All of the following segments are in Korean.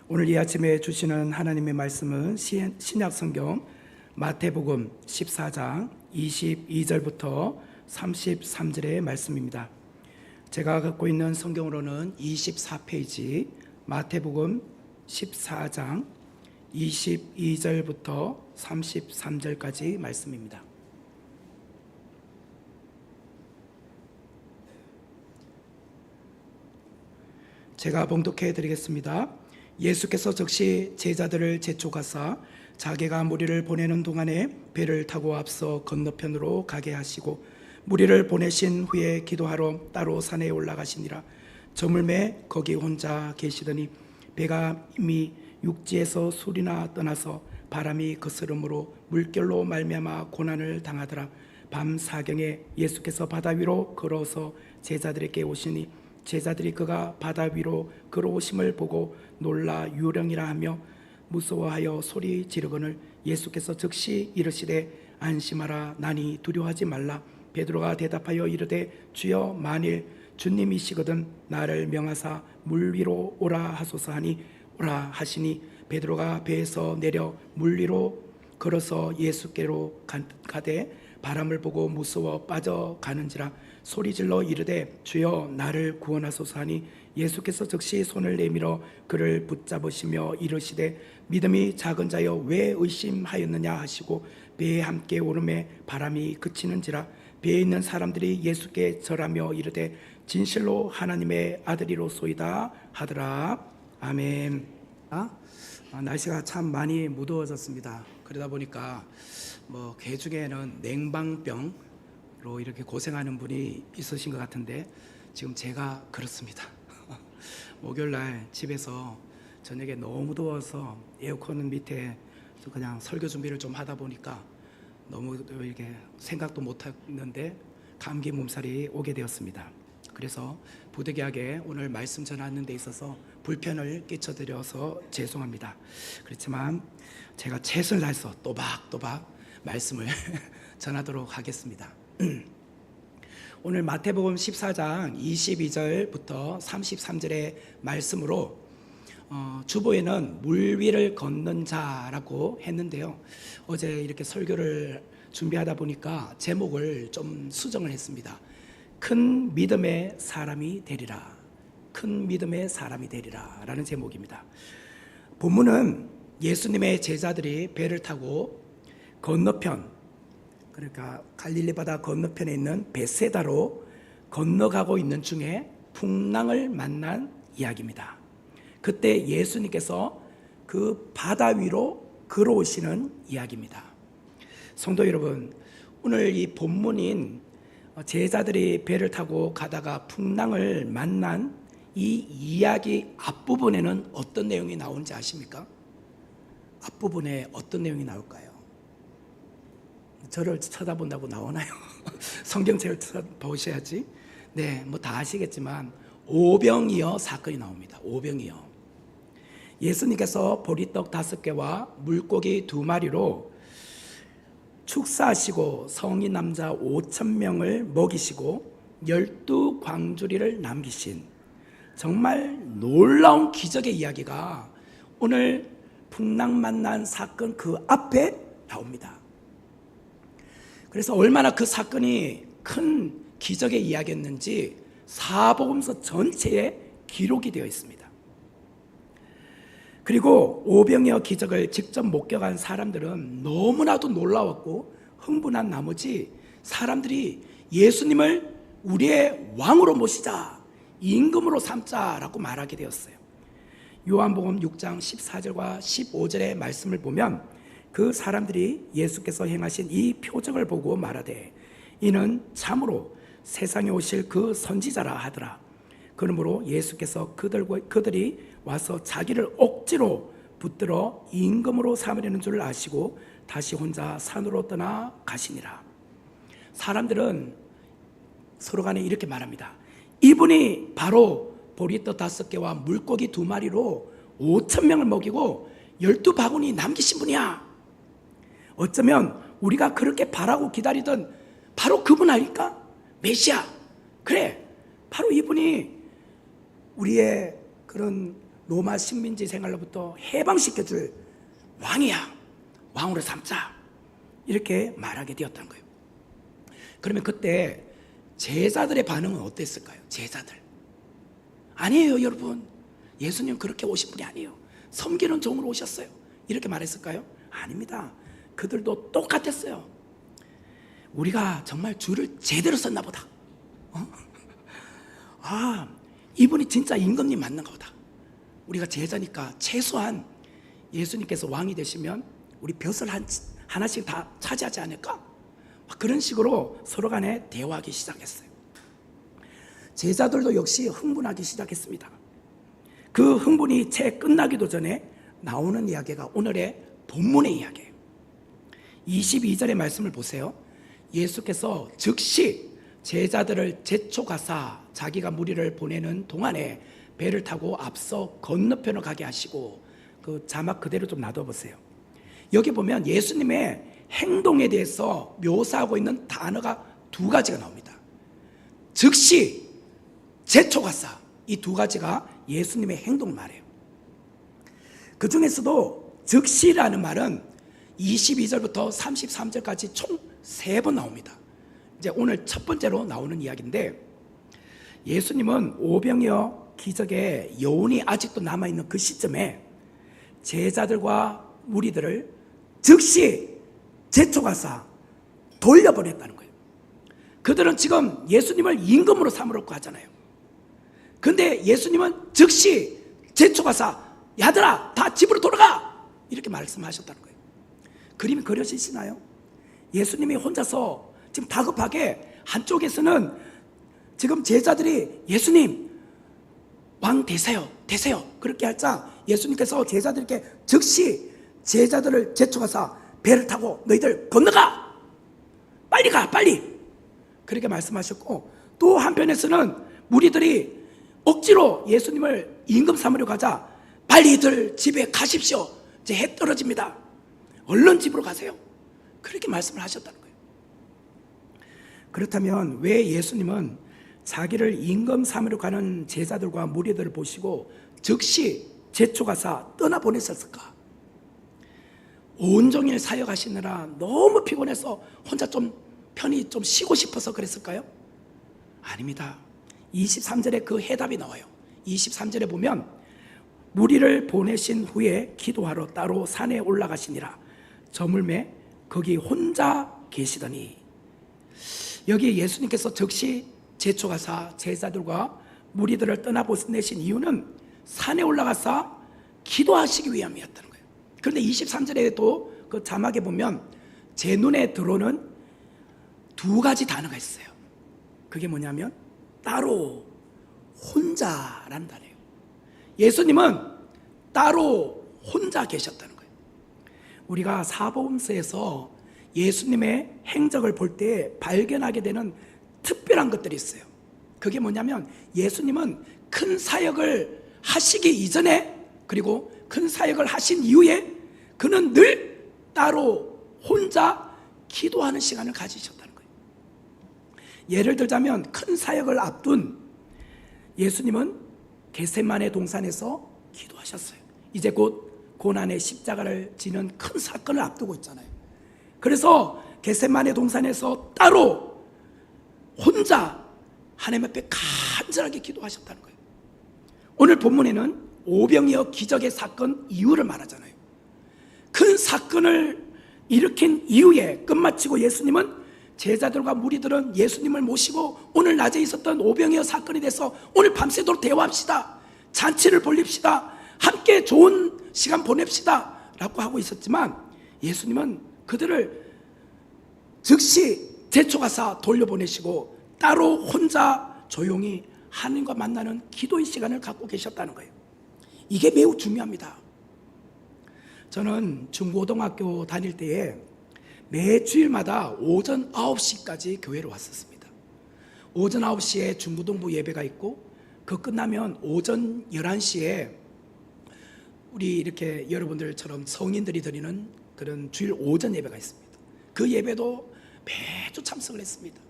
오늘 이 아침에 주시는 하나님의 말씀은 신약성경 마태복음 14장 22절부터 33절의 말씀입니다. 제가 갖고 있는 성경으로는 24페이지 마태복음 14장 22절부터 33절까지 말씀입니다. 제가 봉독해 드리겠습니다. 예수께서 즉시 제자들을 재촉하사 자기가 무리를 보내는 동안에 배를 타고 앞서 건너편으로 가게 하시고 무리를 보내신 후에 기도하러 따로 산에 올라가시니라. 저물매 거기 혼자 계시더니 배가 이미 육지에서 술이나 떠나서 바람이 거스름으로 물결로 말미암아 고난을 당하더라. 밤 사경에 예수께서 바다 위로 걸어서 제자들에게 오시니 제자들이 그가 바다 위로 걸어오심을 보고 놀라 유령이라 하며 무서워하여 소리 지르거늘 예수께서 즉시 이르시되 안심하라 나니 두려워하지 말라. 베드로가 대답하여 이르되 주여 만일 주님이시거든 나를 명하사 물 위로 오라 하소서 하니 오라 하시니 베드로가 배에서 내려 물 위로 걸어서 예수께로 가되 바람을 보고 무서워 빠져가는지라 소리질러 이르되 주여 나를 구원하소서 하니 예수께서 즉시 손을 내밀어 그를 붙잡으시며 이르시되 믿음이 작은 자여 왜 의심하였느냐 하시고 배에 함께 오름에 바람이 그치는지라. 배에 있는 사람들이 예수께 절하며 이르되 진실로 하나님의 아들이로소이다 하더라. 아멘. 날씨가 참 많이 무더워졌습니다. 그러다 보니까 개 중에는 냉방병 로 이렇게 고생하는 분이 있으신 것 같은데 지금 제가 그렇습니다. 목요일날 집에서 저녁에 너무 더워서 에어컨 밑에 그냥 설교 준비를 좀 하다 보니까 너무 이렇게 생각도 못했는데 감기 몸살이 오게 되었습니다. 그래서 부득이하게 오늘 말씀 전하는 데 있어서 불편을 끼쳐드려서 죄송합니다. 그렇지만 제가 최선을 다해서 또박또박 말씀을 전하도록 하겠습니다. 오늘 마태복음 14장 22절부터 33절의 말씀으로 주보에는 물 위를 걷는 자라고 했는데요. 어제 이렇게 설교를 준비하다 보니까 제목을 좀 수정을 했습니다. 큰 믿음의 사람이 되리라. 큰 믿음의 사람이 되리라 라는 제목입니다. 본문은 예수님의 제자들이 배를 타고 건너편, 그러니까 갈릴리 바다 건너편에 있는 베세다로 건너가고 있는 중에 풍랑을 만난 이야기입니다. 그때 예수님께서 그 바다 위로 걸어오시는 이야기입니다. 성도 여러분, 오늘 이 본문인 제자들이 배를 타고 가다가 풍랑을 만난 이 이야기 앞부분에는 어떤 내용이 나오는지 아십니까? 앞부분에 어떤 내용이 나올까요? 저를 쳐다본다고 나오나요? 성경책을 보셔야지. 네, 다 아시겠지만 오병이어 사건이 나옵니다. 오병이어. 예수님께서 보리떡 5개와 물고기 2마리로 축사하시고 성인 남자 5,000명을 먹이시고 12광주리를 남기신 정말 놀라운 기적의 이야기가 오늘 풍랑 만난 사건 그 앞에 나옵니다. 그래서 얼마나 그 사건이 큰 기적의 이야기였는지 사복음서 전체에 기록이 되어 있습니다. 그리고 오병이어 기적을 직접 목격한 사람들은 너무나도 놀라웠고 흥분한 나머지 사람들이 예수님을 우리의 왕으로 모시자, 임금으로 삼자라고 말하게 되었어요. 요한복음 6장 14절과 15절의 말씀을 보면 그 사람들이 예수께서 행하신 이 표적을 보고 말하되 이는 참으로 세상에 오실 그 선지자라 하더라. 그러므로 예수께서 그들이 와서 자기를 억지로 붙들어 임금으로 삼으려는 줄 아시고 다시 혼자 산으로 떠나 가시니라. 사람들은 서로 간에 이렇게 말합니다. 이분이 바로 보리떡 5개와 물고기 2마리로 5,000명을 먹이고 12바구니 남기신 분이야. 어쩌면 우리가 그렇게 바라고 기다리던 바로 그분 아닐까? 메시아. 그래, 바로 이분이 우리의 그런 로마 식민지 생활로부터 해방시켜줄 왕이야, 왕으로 삼자, 이렇게 말하게 되었다는 거예요. 그러면 그때 제자들의 반응은 어땠을까요? 제자들, 아니에요 여러분, 예수님 그렇게 오신 분이 아니에요, 섬기는 종으로 오셨어요, 이렇게 말했을까요? 아닙니다. 그들도 똑같았어요. 우리가 정말 줄을 제대로 썼나 보다. 아, 이분이 진짜 임금님 맞는가 보다. 우리가 제자니까 최소한 예수님께서 왕이 되시면 우리 벼슬 하나씩 다 차지하지 않을까? 그런 식으로 서로 간에 대화하기 시작했어요. 제자들도 역시 흥분하기 시작했습니다. 그 흥분이 채 끝나기도 전에 나오는 이야기가 오늘의 본문의 이야기예요. 22절의 말씀을 보세요. 예수께서 즉시 제자들을 제초가사 자기가 무리를 보내는 동안에 배를 타고 앞서 건너편으로 가게 하시고, 그 자막 그대로 좀 놔둬보세요. 여기 보면 예수님의 행동에 대해서 묘사하고 있는 단어가 두 가지가 나옵니다. 즉시, 제초가사, 이 두 가지가 예수님의 행동을 말해요. 그 중에서도 즉시라는 말은 22절부터 33절까지 총 3번 나옵니다. 이제 오늘 첫 번째로 나오는 이야기인데, 예수님은 오병이어 기적의 여운이 아직도 남아있는 그 시점에 제자들과 무리들을 즉시 제초가사 돌려보냈다는 거예요. 그들은 지금 예수님을 임금으로 삼으려고 하잖아요. 근데 예수님은 즉시 제초가사, 야들아 다 집으로 돌아가, 이렇게 말씀하셨다는 거예요. 그림이 그려지시나요? 예수님이 혼자서 지금 다급하게, 한쪽에서는 지금 제자들이 예수님 왕 되세요 그렇게 할자 예수님께서 제자들에게 즉시 제자들을 제초가사 배를 타고 너희들 건너가, 빨리 가, 빨리, 그렇게 말씀하셨고, 또 한편에서는 무리들이 억지로 예수님을 임금 삼으려고 하자 빨리들 집에 가십시오, 이제 해 떨어집니다, 얼른 집으로 가세요, 그렇게 말씀을 하셨다는 거예요. 그렇다면 왜 예수님은 자기를 임금 삼으려고 하는 제자들과 무리들을 보시고 즉시 제초가사 떠나보내셨을까? 온종일 사역하시느라 너무 피곤해서 혼자 좀 편히 좀 쉬고 싶어서 그랬을까요? 아닙니다. 23절에 그 해답이 나와요. 23절에 보면 무리를 보내신 후에 기도하러 따로 산에 올라가시니라. 저물매 거기 혼자 계시더니, 여기 예수님께서 즉시 제초가사 제자들과 무리들을 떠나보내신 이유는 산에 올라가서 기도하시기 위함이었다는 거예요. 그런데 23절에도 그 자막에 보면 제 눈에 들어오는 두 가지 단어가 있어요. 그게 뭐냐면 따로, 혼자라는 단어예요. 예수님은 따로 혼자 계셨다는 거예요. 우리가 사복음서에서 예수님의 행적을 볼 때 발견하게 되는 특별한 것들이 있어요. 그게 뭐냐면 예수님은 큰 사역을 하시기 이전에, 그리고 큰 사역을 하신 이후에 그는 늘 따로 혼자 기도하는 시간을 가지셨다는 거예요. 예를 들자면 큰 사역을 앞둔 예수님은 겟세마네 동산에서 기도하셨어요. 이제 곧 고난의 십자가를 지는 큰 사건을 앞두고 있잖아요. 그래서 겟세마네 동산에서 따로 혼자 하나님 앞에 간절하게 기도하셨다는 거예요. 오늘 본문에는 오병이어 기적의 사건 이유를 말하잖아요. 큰 사건을 일으킨 이후에 끝마치고 예수님은, 제자들과 무리들은 예수님을 모시고 오늘 낮에 있었던 오병이어 사건에 대해서 오늘 밤새도록 대화합시다, 잔치를 벌립시다, 함께 좋은 시간 보냅시다 라고 하고 있었지만, 예수님은 그들을 즉시 제초가사 돌려보내시고 따로 혼자 조용히 하나님과 만나는 기도의 시간을 갖고 계셨다는 거예요. 이게 매우 중요합니다. 저는 중고등학교 다닐 때에 매 주일마다 오전 9시까지 교회로 왔었습니다. 오전 9시에 중고등부 예배가 있고, 그 끝나면 오전 11시에 우리 이렇게 여러분들처럼 성인들이 드리는 그런 주일 오전 예배가 있습니다. 그 예배도 매주 참석을 했습니다.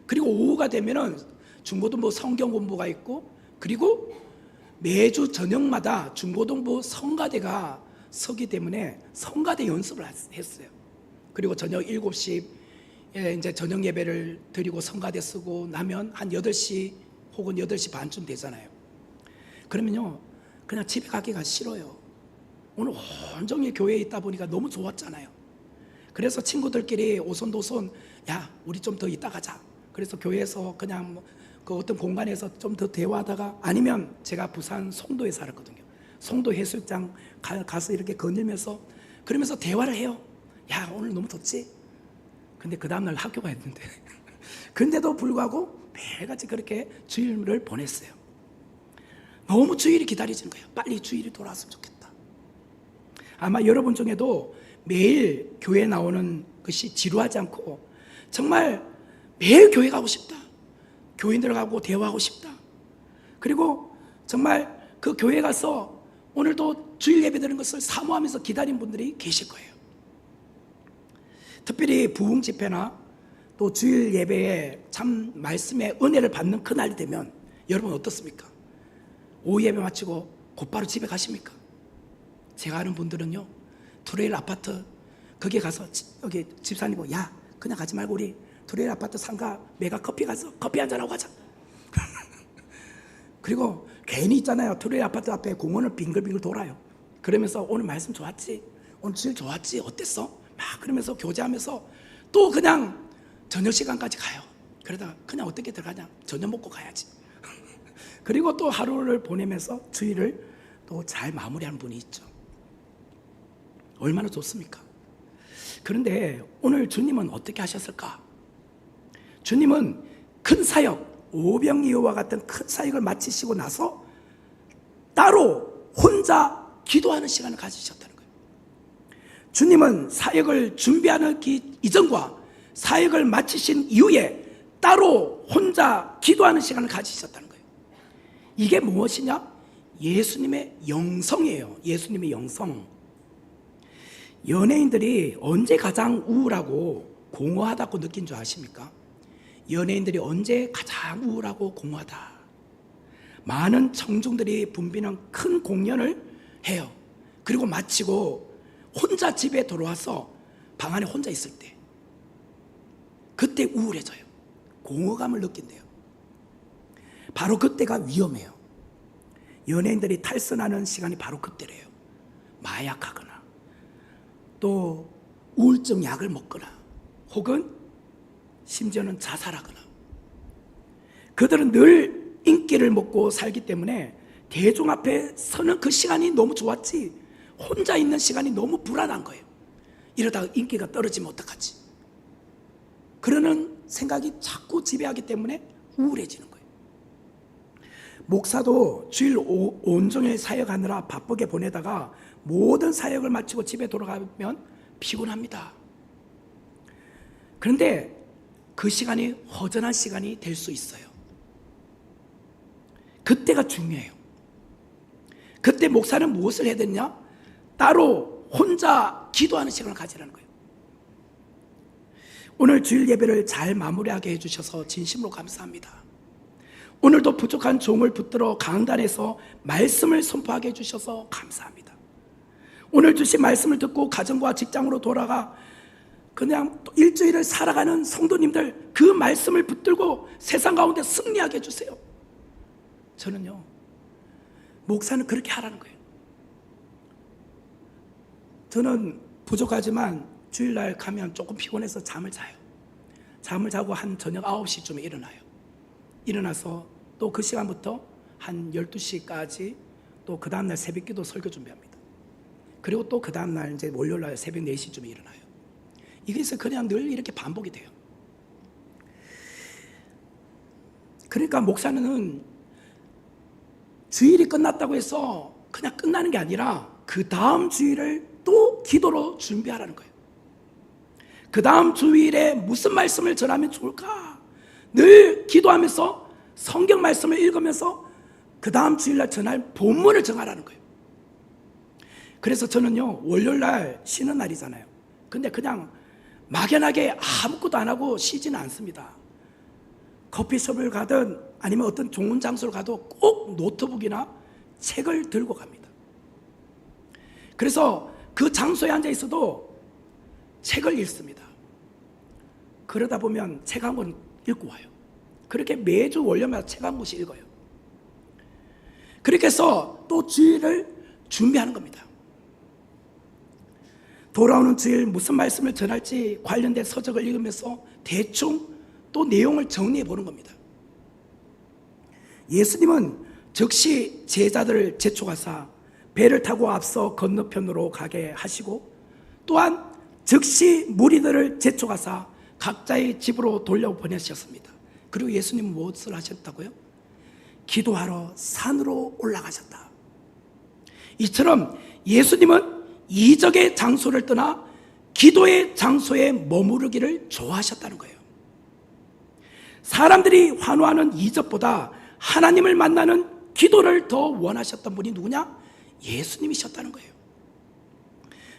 그리고 오후가 되면은 중고등부 성경 공부가 있고, 그리고 매주 저녁마다 중고등부 성가대가 서기 때문에 성가대 연습을 했어요. 그리고 저녁 7시에 이제 저녁 예배를 드리고 성가대 쓰고 나면 한 8시 혹은 8시 반쯤 되잖아요. 그러면요, 그냥 집에 가기가 싫어요. 오늘 온종일 교회에 있다 보니까 너무 좋았잖아요. 그래서 친구들끼리 오손도손, 야, 우리 좀 더 있다 가자. 그래서 교회에서 그냥 그 어떤 공간에서 좀 더 대화하다가, 아니면 제가 부산 송도에 살았거든요. 송도 해수욕장 가서 이렇게 거닐면서 그러면서 대화를 해요. 야, 오늘 너무 덥지? 근데 그 다음날 학교가 있는데 근데도 불구하고 매일같이 그렇게 주일을 보냈어요. 너무 주일이 기다려지는 거예요. 빨리 주일이 돌아왔으면 좋겠다. 아마 여러분 중에도 매일 교회 나오는 것이 지루하지 않고 정말 매일 교회 가고 싶다, 교인들하고 대화하고 싶다, 그리고 정말 그 교회 가서 오늘도 주일 예배 드리는 것을 사모하면서 기다린 분들이 계실 거예요. 특별히 부흥 집회나 또 주일 예배에 참 말씀의 은혜를 받는 그날이 되면 여러분 어떻습니까? 오후 예배 마치고 곧바로 집에 가십니까? 제가 아는 분들은요, 투레일 아파트 거기에 가서 여기 집사님이 야, 그냥 가지 말고 우리 투레일 아파트 상가 메가 커피 가서 커피 한잔하고 가자. 그리고 괜히 있잖아요, 투레일 아파트 앞에 공원을 빙글빙글 돌아요. 그러면서 오늘 말씀 좋았지? 오늘 주일 좋았지? 어땠어? 막 그러면서 교제하면서 또 그냥 저녁 시간까지 가요. 그러다가 그냥 어떻게 들어가냐? 저녁 먹고 가야지. 그리고 또 하루를 보내면서 주일을 또 잘 마무리하는 분이 있죠. 얼마나 좋습니까? 그런데 오늘 주님은 어떻게 하셨을까? 주님은 큰 사역, 오병이어와 같은 큰 사역을 마치시고 나서 따로 혼자 기도하는 시간을 가지셨다는 거예요. 주님은 사역을 준비하는 이전과 사역을 마치신 이후에 따로 혼자 기도하는 시간을 가지셨다는 거예요. 이게 무엇이냐? 예수님의 영성이에요. 예수님의 영성. 연예인들이 언제 가장 우울하고 공허하다고 느낀 줄 아십니까? 연예인들이 언제 가장 우울하고 공허하다, 많은 청중들이 붐비는 큰 공연을 해요. 그리고 마치고 혼자 집에 돌아와서 방 안에 혼자 있을 때, 그때 우울해져요. 공허감을 느낀대요. 바로 그때가 위험해요. 연예인들이 탈선하는 시간이 바로 그때래요. 마약하거나 또 우울증 약을 먹거나 혹은 심지어는 자살하거나. 그들은 늘 인기를 먹고 살기 때문에 대중 앞에 서는 그 시간이 너무 좋았지, 혼자 있는 시간이 너무 불안한 거예요. 이러다가 인기가 떨어지면 어떡하지? 그러는 생각이 자꾸 지배하기 때문에 우울해지는 거예요. 목사도 주일 온종일 사역하느라 바쁘게 보내다가 모든 사역을 마치고 집에 돌아가면 피곤합니다. 그런데 그 시간이 허전한 시간이 될 수 있어요. 그때가 중요해요. 그때 목사는 무엇을 해야 되냐? 따로 혼자 기도하는 시간을 가지라는 거예요. 오늘 주일 예배를 잘 마무리하게 해주셔서 진심으로 감사합니다. 오늘도 부족한 종을 붙들어 강단에서 말씀을 선포하게 해주셔서 감사합니다. 오늘 주신 말씀을 듣고 가정과 직장으로 돌아가 그냥 또 일주일을 살아가는 성도님들, 그 말씀을 붙들고 세상 가운데 승리하게 해주세요. 저는요, 목사는 그렇게 하라는 거예요. 저는 부족하지만 주일날 가면 조금 피곤해서 잠을 자요. 잠을 자고 한 저녁 9시쯤에 일어나요. 일어나서 또 그 시간부터 한 12시까지 또 그 다음날 새벽기도 설교 준비합니다. 그리고 또 그 다음날 이제 월요일날 새벽 4시쯤에 일어나요. 이게 그냥 늘 이렇게 반복이 돼요. 그러니까 목사는 주일이 끝났다고 해서 그냥 끝나는 게 아니라 그 다음 주일을 또 기도로 준비하라는 거예요. 그 다음 주일에 무슨 말씀을 전하면 좋을까? 늘 기도하면서 성경 말씀을 읽으면서 그 다음 주일날 전할 본문을 정하라는 거예요. 그래서 저는요, 월요일날 쉬는 날이잖아요. 근데 그냥 막연하게 아무것도 안 하고 쉬지는 않습니다. 커피숍을 가든 아니면 어떤 좋은 장소를 가도 꼭 노트북이나 책을 들고 갑니다. 그래서 그 장소에 앉아 있어도 책을 읽습니다. 그러다 보면 책 한 권 읽고 와요. 그렇게 매주 월요마다 책 한 권씩 읽어요. 그렇게 해서 또 주일을 준비하는 겁니다. 돌아오는 주일 무슨 말씀을 전할지 관련된 서적을 읽으면서 대충 또 내용을 정리해 보는 겁니다. 예수님은 즉시 제자들을 재촉하사 배를 타고 앞서 건너편으로 가게 하시고, 또한 즉시 무리들을 재촉하사 각자의 집으로 돌려보내셨습니다. 그리고 예수님은 무엇을 하셨다고요? 기도하러 산으로 올라가셨다. 이처럼 예수님은 이적의 장소를 떠나 기도의 장소에 머무르기를 좋아하셨다는 거예요. 사람들이 환호하는 이적보다 하나님을 만나는 기도를 더 원하셨던 분이 누구냐? 예수님이셨다는 거예요.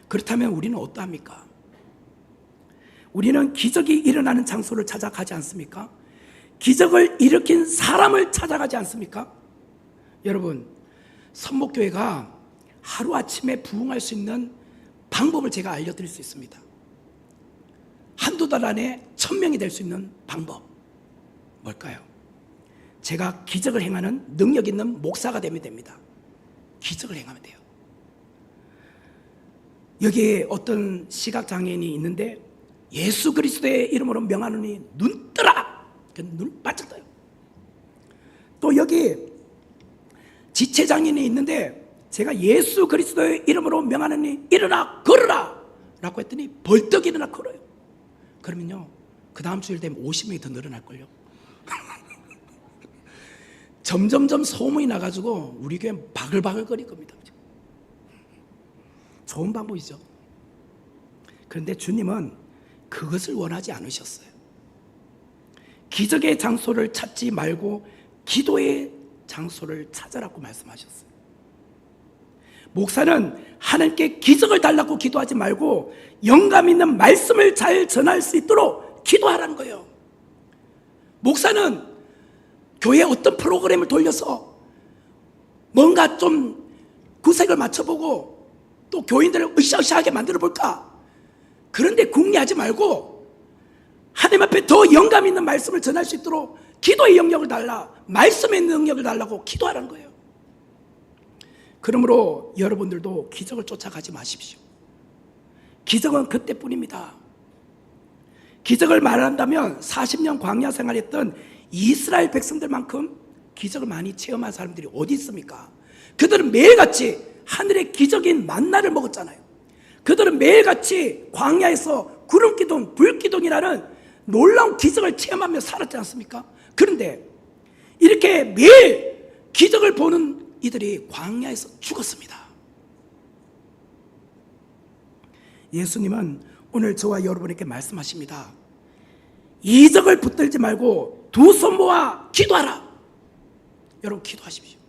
그렇다면 우리는 어떠합니까? 우리는 기적이 일어나는 장소를 찾아가지 않습니까? 기적을 일으킨 사람을 찾아가지 않습니까? 여러분, 선목교회가 하루아침에 부흥할 수 있는 방법을 제가 알려드릴 수 있습니다. 한두 달 안에 1000명이 될 수 있는 방법, 뭘까요? 제가 기적을 행하는 능력 있는 목사가 되면 됩니다. 기적을 행하면 돼요. 여기에 어떤 시각장애인이 있는데 예수 그리스도의 이름으로 명하노니 눈 뜨라! 눈 바짝 떠요. 또 여기 지체장애인이 있는데 제가 예수 그리스도의 이름으로 명하노니 일어나 걸어라! 라고 했더니 벌떡 일어나 걸어요. 그러면요, 그 다음 주일 되면 50명이 더 늘어날걸요. 점점점 소문이 나가지고 우리 교회 바글바글 거릴 겁니다. 좋은 방법이죠. 그런데 주님은 그것을 원하지 않으셨어요. 기적의 장소를 찾지 말고 기도의 장소를 찾으라고 말씀하셨어요. 목사는 하나님께 기적을 달라고 기도하지 말고 영감 있는 말씀을 잘 전할 수 있도록 기도하라는 거예요. 목사는 교회에 어떤 프로그램을 돌려서 뭔가 좀 구색을 맞춰보고 또 교인들을 으쌰으쌰하게 만들어 볼까? 그런데 궁리하지 말고 하나님 앞에 더 영감 있는 말씀을 전할 수 있도록 기도의 영역을 달라, 말씀의 능력을 달라고 기도하라는 거예요. 그러므로 여러분들도 기적을 쫓아가지 마십시오. 기적은 그때뿐입니다. 기적을 말한다면 40년 광야 생활했던 이스라엘 백성들만큼 기적을 많이 체험한 사람들이 어디 있습니까? 그들은 매일같이 하늘의 기적인 만나를 먹었잖아요. 그들은 매일같이 광야에서 구름기둥, 불기둥이라는 놀라운 기적을 체험하며 살았지 않습니까? 그런데 이렇게 매일 기적을 보는 이들이 광야에서 죽었습니다. 예수님은 오늘 저와 여러분에게 말씀하십니다. 이적을 붙들지 말고 두 손 모아 기도하라. 여러분, 기도하십시오.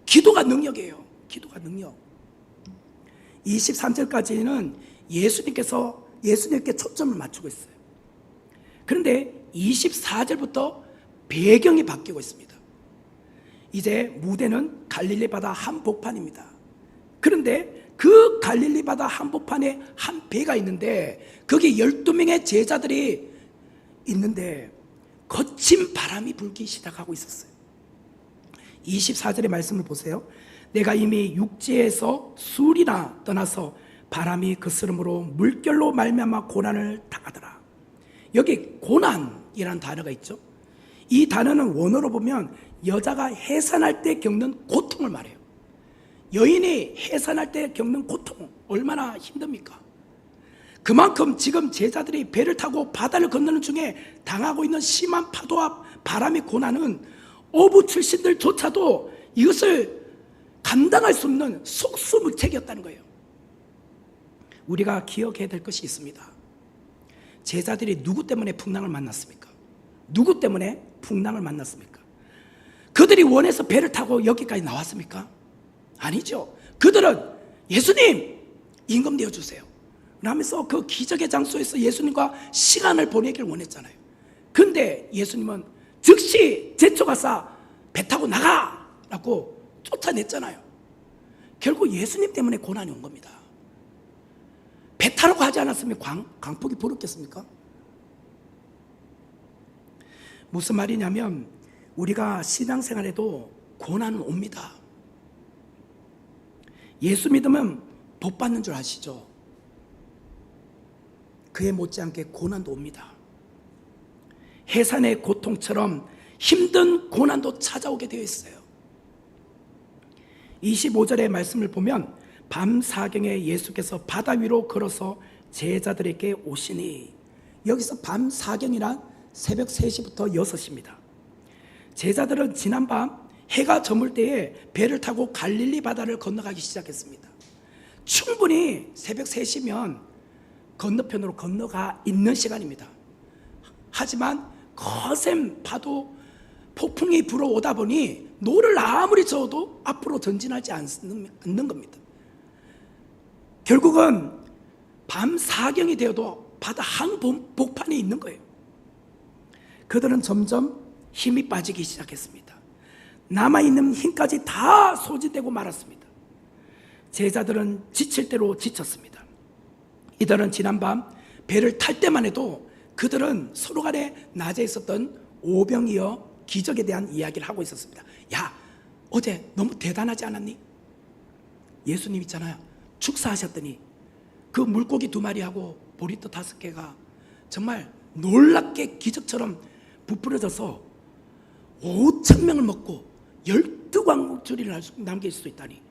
기도가 능력이에요. 기도가 능력. 23절까지는 예수님께 초점을 맞추고 있어요. 그런데 24절부터 배경이 바뀌고 있습니다. 이제 무대는 갈릴리 바다 한복판입니다. 그런데 그 갈릴리 바다 한복판에 한 배가 있는데 거기 12명의 제자들이 있는데 거친 바람이 불기 시작하고 있었어요. 24절의 말씀을 보세요. 내가 이미 육지에서 술이나 떠나서 바람이 그스름으로 물결로 말미암아 고난을 당하더라. 여기 고난이라는 단어가 있죠. 이 단어는 원어로 보면 여자가 해산할 때 겪는 고통을 말해요. 여인이 해산할 때 겪는 고통 얼마나 힘듭니까? 그만큼 지금 제자들이 배를 타고 바다를 건너는 중에 당하고 있는 심한 파도와 바람의 고난은 어부 출신들조차도 이것을 감당할 수 없는 속수무책이었다는 거예요. 우리가 기억해야 될 것이 있습니다. 제자들이 누구 때문에 풍랑을 만났습니까? 누구 때문에 풍랑을 만났습니까? 그들이 원해서 배를 타고 여기까지 나왔습니까? 아니죠. 그들은 예수님 임금 되어주세요 라면서 그 기적의 장소에서 예수님과 시간을 보내기를 원했잖아요. 근데 예수님은 즉시 재촉하사 배 타고 나가 라고 쫓아냈잖아요. 결국 예수님 때문에 고난이 온 겁니다. 배 타라고 하지 않았으면 광폭이 불었겠습니까? 무슨 말이냐면 우리가 신앙생활에도 고난은 옵니다. 예수 믿으면 복 받는 줄 아시죠? 그에 못지않게 고난도 옵니다. 해산의 고통처럼 힘든 고난도 찾아오게 되어 있어요. 25절의 말씀을 보면 밤 사경에 예수께서 바다 위로 걸어서 제자들에게 오시니, 여기서 밤 사경이란 새벽 3시부터 6시입니다. 제자들은 지난밤 해가 저물 때에 배를 타고 갈릴리 바다를 건너가기 시작했습니다. 충분히 새벽 3시면 건너편으로 건너가 있는 시간입니다. 하지만 거센 파도, 폭풍이 불어오다 보니 노를 아무리 저어도 앞으로 전진하지 않는 겁니다. 결국은 밤 사경이 되어도 바다 한복판에 있는 거예요. 그들은 점점 힘이 빠지기 시작했습니다. 남아있는 힘까지 다 소진되고 말았습니다. 제자들은 지칠 대로 지쳤습니다. 이들은 지난밤 배를 탈 때만 해도 그들은 서로 간에 낮에 있었던 오병이어 기적에 대한 이야기를 하고 있었습니다. 야, 어제 너무 대단하지 않았니? 예수님 있잖아요, 축사하셨더니 그 물고기 2마리하고 보리떡 5개가 정말 놀랍게 기적처럼 부풀어져서 5,000명을 먹고 12광줄이를 남길 수 있다니,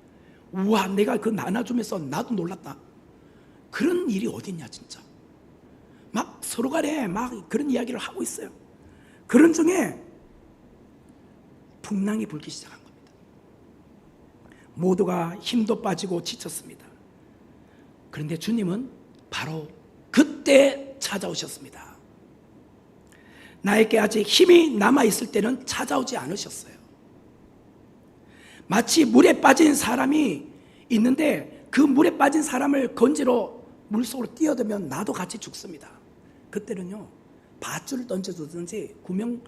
우와, 내가 그 나눠주면서 나도 놀랐다. 그런 일이 어딨냐 진짜. 막 서로 간에 막 그런 이야기를 하고 있어요. 그런 중에 풍랑이 불기 시작한 겁니다. 모두가 힘도 빠지고 지쳤습니다. 그런데 주님은 바로 그때 찾아오셨습니다. 나에게 아직 힘이 남아있을 때는 찾아오지 않으셨어요. 마치 물에 빠진 사람이 있는데 그 물에 빠진 사람을 건지러 물속으로 뛰어들면 나도 같이 죽습니다. 그때는요, 밧줄을 던져주든지 구명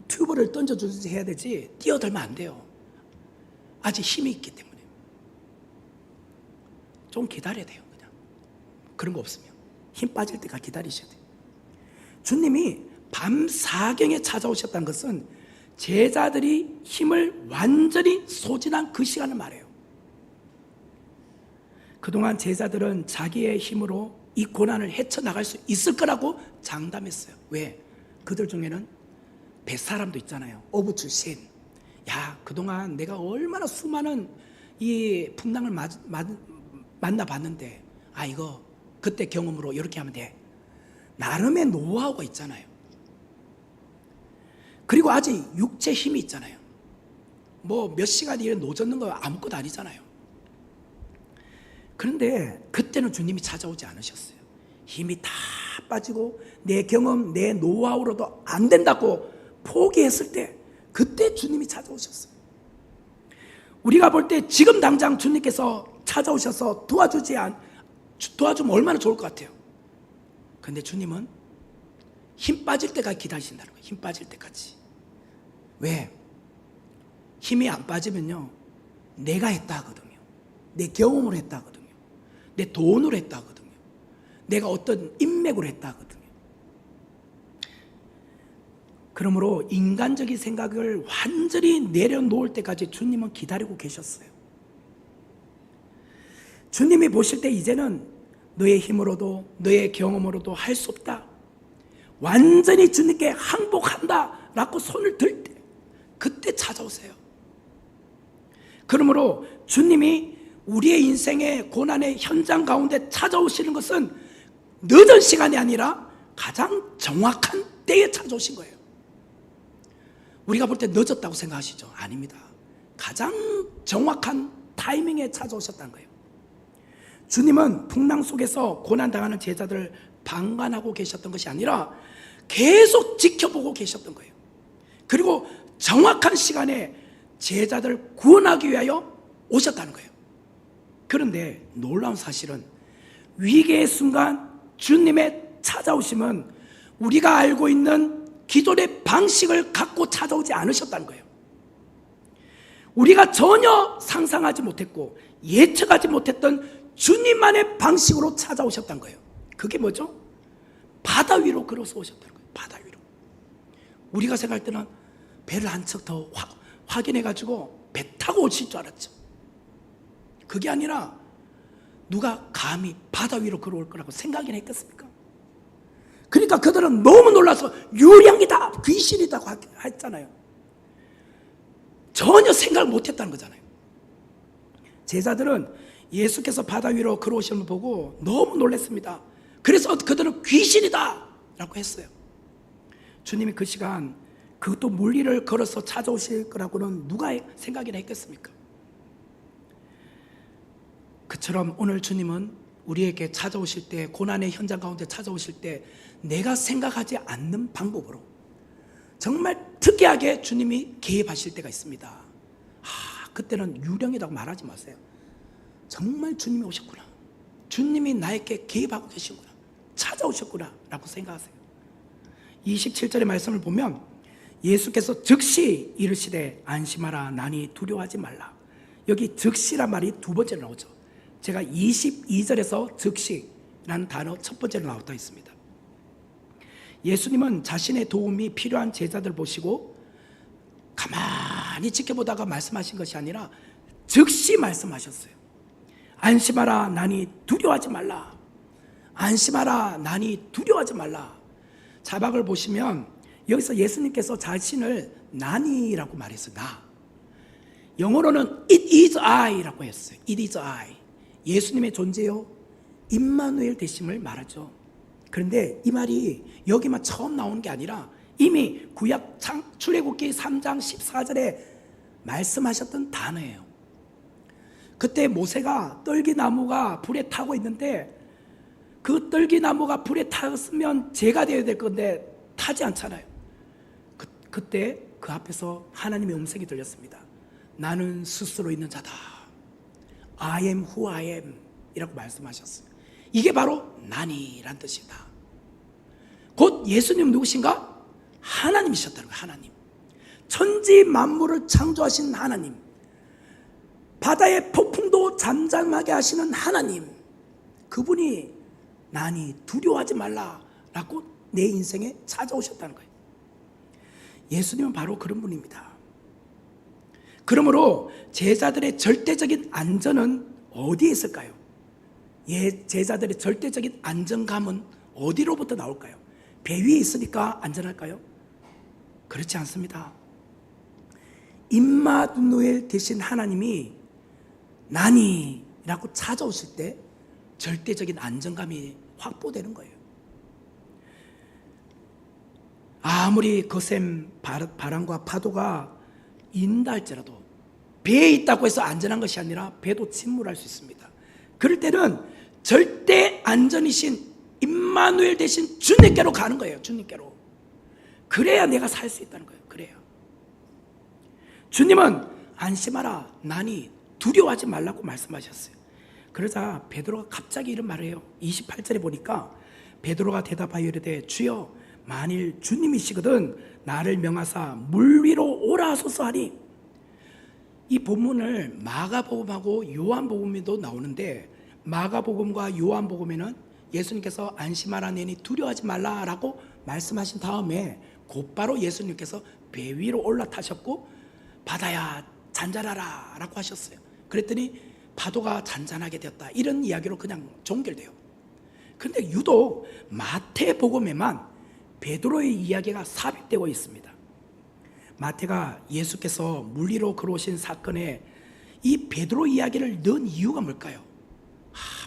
튜브를 던져주든지 해야 되지 뛰어들면 안 돼요. 아직 힘이 있기 때문에. 좀 기다려야 돼요. 그냥 그런 거 없으면 힘 빠질 때까지 기다리셔야 돼요. 주님이 밤 사경에 찾아오셨다는 것은 제자들이 힘을 완전히 소진한 그 시간을 말해요. 그동안 제자들은 자기의 힘으로 이 고난을 헤쳐나갈 수 있을 거라고 장담했어요. 왜? 그들 중에는 뱃사람도 있잖아요. 어부 출신. 야, 그동안 내가 얼마나 수많은 이 풍랑을 만나봤는데, 아, 이거 그때 경험으로 이렇게 하면 돼. 나름의 노하우가 있잖아요. 그리고 아직 육체 힘이 있잖아요. 뭐 몇 시간 일에 노젓는 거 아무것도 아니잖아요. 그런데 그때는 주님이 찾아오지 않으셨어요. 힘이 다 빠지고 내 경험, 내 노하우로도 안 된다고 포기했을 때, 그때 주님이 찾아오셨어요. 우리가 볼 때 지금 당장 주님께서 찾아오셔서 도와주면 얼마나 좋을 것 같아요. 그런데 주님은 힘 빠질 때까지 기다리신다는 거예요. 힘 빠질 때까지. 왜? 힘이 안 빠지면요, 내가 했다 하거든요. 내 경험으로 했다 하거든요. 내 돈으로 했다 하거든요. 내가 어떤 인맥으로 했다 하거든요. 그러므로 인간적인 생각을 완전히 내려놓을 때까지 주님은 기다리고 계셨어요. 주님이 보실 때 이제는 너의 힘으로도 너의 경험으로도 할 수 없다, 완전히 주님께 항복한다 라고 손을 들 때, 그때 찾아오세요. 그러므로 주님이 우리의 인생의 고난의 현장 가운데 찾아오시는 것은 늦은 시간이 아니라 가장 정확한 때에 찾아오신 거예요. 우리가 볼 때 늦었다고 생각하시죠? 아닙니다. 가장 정확한 타이밍에 찾아오셨다는 거예요. 주님은 풍랑 속에서 고난당하는 제자들을 방관하고 계셨던 것이 아니라 계속 지켜보고 계셨던 거예요. 그리고 정확한 시간에 제자들을 구원하기 위하여 오셨다는 거예요. 그런데 놀라운 사실은 위기의 순간 주님의 찾아오심은 우리가 알고 있는 기존의 방식을 갖고 찾아오지 않으셨다는 거예요. 우리가 전혀 상상하지 못했고 예측하지 못했던 주님만의 방식으로 찾아오셨던 거예요. 그게 뭐죠? 바다 위로 걸어서 오셨다는 거예요. 바다 위로. 우리가 생각할 때는 배를 한 척 더 확인해가지고 배 타고 오실 줄 알았죠. 그게 아니라 누가 감히 바다 위로 걸어올 거라고 생각이나 했겠습니까? 그러니까 그들은 너무 놀라서 유령이다, 귀신이라고 했잖아요. 전혀 생각을 못했다는 거잖아요. 제자들은 예수께서 바다 위로 걸어오시는 걸 보고 너무 놀랐습니다. 그래서 그들은 귀신이다 라고 했어요. 주님이 그 시간 그것도 물리를 걸어서 찾아오실 거라고는 누가 생각이나 했겠습니까? 그처럼 오늘 주님은 우리에게 찾아오실 때, 고난의 현장 가운데 찾아오실 때 내가 생각하지 않는 방법으로 정말 특이하게 주님이 개입하실 때가 있습니다. 그때는 유령이라고 말하지 마세요. 정말 주님이 오셨구나, 주님이 나에게 개입하고 계시구나, 찾아오셨구나 라고 생각하세요. 27절의 말씀을 보면 예수께서 즉시 이르시되 안심하라, 나니 두려워하지 말라. 여기 즉시란 말이 두 번째로 나오죠. 제가 22절에서 즉시라는 단어 첫 번째로 나왔다 있습니다. 예수님은 자신의 도움이 필요한 제자들 보시고 가만히 지켜보다가 말씀하신 것이 아니라 즉시 말씀하셨어요. 안심하라, 나니 두려워하지 말라. 안심하라, 나니 두려워하지 말라. 자막을 보시면 여기서 예수님께서 자신을 나니라고 말했어요. 나. 영어로는 It is I라고 했어요. It is I. 예수님의 존재요, 임마누엘 되심을 말하죠. 그런데 이 말이 여기만 처음 나오는 게 아니라 이미 구약 출애굽기 3장 14절에 말씀하셨던 단어예요. 그때 모세가 떨기나무가 불에 타고 있는데 그 떨기나무가 불에 탔으면 죄가 되어야 될 건데 타지 않잖아요. 그때 그 앞에서 하나님의 음성이 들렸습니다. 나는 스스로 있는 자다. I am who I am 이라고 말씀하셨어요. 이게 바로 나니란 뜻이다. 곧 예수님 누구신가? 하나님이셨다는 거예요. 하나님. 천지 만물을 창조하신 하나님, 바다의 폭풍도 잠잠하게 하시는 하나님, 그분이 나니 두려워하지 말라라고 내 인생에 찾아오셨다는 거예요. 예수님은 바로 그런 분입니다. 그러므로 제자들의 절대적인 안전은 어디에 있을까요? 제자들의 절대적인 안정감은 어디로부터 나올까요? 배 위에 있으니까 안전할까요? 그렇지 않습니다. 임마누엘 되신 하나님이 나니라고 찾아오실 때 절대적인 안정감이 확보되는 거예요. 아무리 거센 바람과 파도가 인다 할지라도 배에 있다고 해서 안전한 것이 아니라 배도 침몰할 수 있습니다. 그럴 때는 절대 안전이신 임마누엘 대신 주님께로 가는 거예요. 주님께로. 그래야 내가 살 수 있다는 거예요. 그래야. 주님은 안심하라, 나니 두려워하지 말라고 말씀하셨어요. 그러자 베드로가 갑자기 이런 말을 해요. 28절에 보니까 베드로가 대답하여 이르되 주여 만일 주님이시거든 나를 명하사 물 위로 오라 하소서 하니. 이 본문을 마가복음하고 요한복음에도 나오는데 마가복음과 요한복음에는 예수님께서 안심하라, 내니 두려워하지 말라라고 말씀하신 다음에 곧바로 예수님께서 배 위로 올라타셨고 바다야 잔잔하라 라고 하셨어요. 그랬더니 파도가 잔잔하게 되었다, 이런 이야기로 그냥 종결돼요. 그런데 유독 마태복음에만 베드로의 이야기가 삽입되고 있습니다. 마태가 예수께서 물 위로 걸어오신 사건에 이 베드로 이야기를 넣은 이유가 뭘까요?